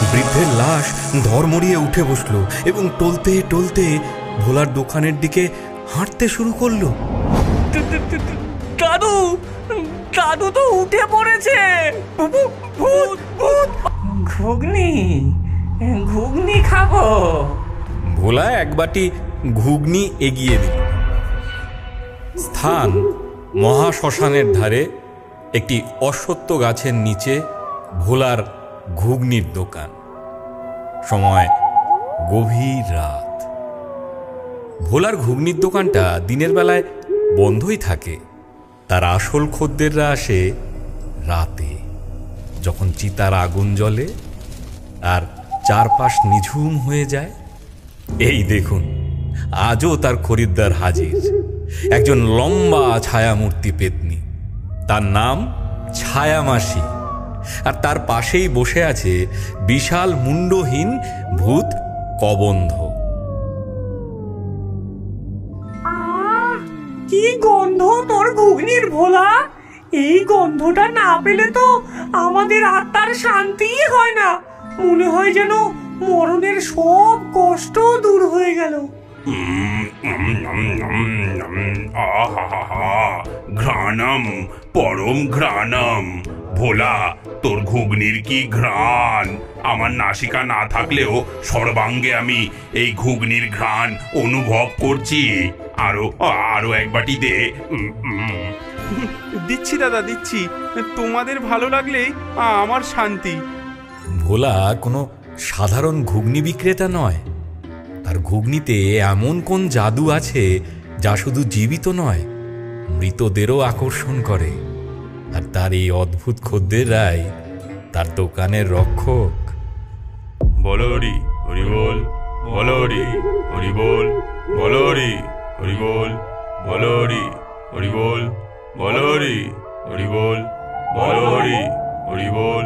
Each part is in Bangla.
বৃদ্ধের লাশ ধড়মড়িয়ে উঠে বসলো এবং টলতে টলতে ভোলার দোকানের দিকে হাঁটতে শুরু করলো। দাদু, দাদু তো উঠে পড়েছে। ভূত, ভূত। ঘুগনি, ঘুগনি খাবো। ভোলা এক বাটি ঘুগনি এগিয়ে দিল। স্থান মহাশ্মশানের ধারে একটি অশ্বত্থ গাছের নিচে ভোলার ঘুগনির দোকান। সময় গভীর রাত। ভোলার ঘুগনির দোকানটা দিনের বেলায় বন্ধই থাকে। তার আসল খদ্দেররা আসে রাতে, যখন চিতার আগুন জ্বলে আর চারপাশ নিঝুম হয়ে যায়। এই দেখুন, আজও তার খরিদ্দার হাজির, একজন লম্বা ছায়ামূর্তি পেতনি। তার নাম ছায়ামাসি, আর তার পাশেই বসে আছে বিশাল মুন্ডহীন ভূত কবন্ধ। কি গন্ধ তোর ঘুগনির, ভোলা! এই গন্ধটা না পেলে তো আমাদের আত্মার শান্তিই হয় না। মনে হয় যেন মরণের সব কষ্ট দূর হয়ে গেল। ঘ্রাণম, পরম ঘ্রাণম। ভোলা, তোর ঘুগনির কি ঘ্রাণ! আমার নাসিকা না থাকলেও সর্বাঙ্গে আমি এই ঘুগনির ঘ্রাণ অনুভব করছি। আরো আরো এক বাটি দে। দিচ্ছি দাদা, দিচ্ছি। তোমাদের ভালো লাগলেই আমার শান্তি। ভোলা কোনো সাধারণ ঘুগনি বিক্রেতা নয়। তার ঘুগনিতে এমন কোন জাদু আছে যা শুধু জীবিত নয়, মৃতদেরও আকর্ষণ করে। আর তার এই অদ্ভুত খদ্দেররাই তার দোকানের রক্ষক। বলরি হরি বল, বলরি হরি বল, বলরি হরি বল, বলরি হরি বল, বলরি হরি বল, বলরি হরি বল।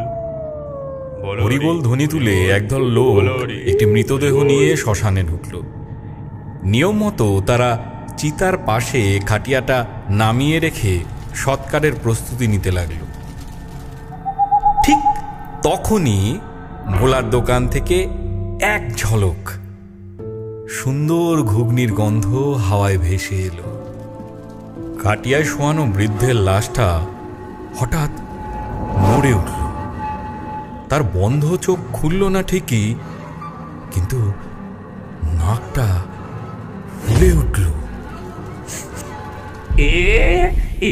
হরিবোল ধ্বনি তুলে একদল লোক একটি মৃতদেহ নিয়ে শ্মশানে ঢুকল। নিয়ম মতো তারা চিতার পাশে খাটিয়াটা নামিয়ে রেখে সৎকারের প্রস্তুতি নিতে লাগল। ঠিক তখনই ভোলার দোকান থেকে এক ঝলক সুন্দর ঘুগনির গন্ধ হাওয়ায় ভেসে এলো। খাটিয়ায় শোয়ানো বৃদ্ধের লাশটা হঠাৎ নড়ে উঠল। তার বন্ধ চোখ খুলল না ঠিকই, কিন্তু নাকটা ফুলে উঠল।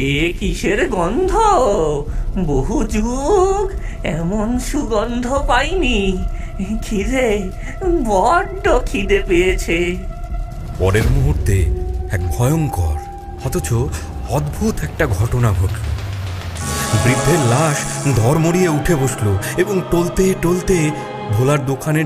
এ কিসের গন্ধ? বহু যুগ এমন সুগন্ধ পাইনি। খিদে, বড্ড খিদে পেয়েছে। পরের মুহূর্তে এক ভয়ঙ্কর অথচ অদ্ভুত একটা ঘটনা ঘটল। বৃদ্ধের লাশ ধড়মড়িয়ে উঠে বসলো এবং টলতে টলতে ভোলার দোকানের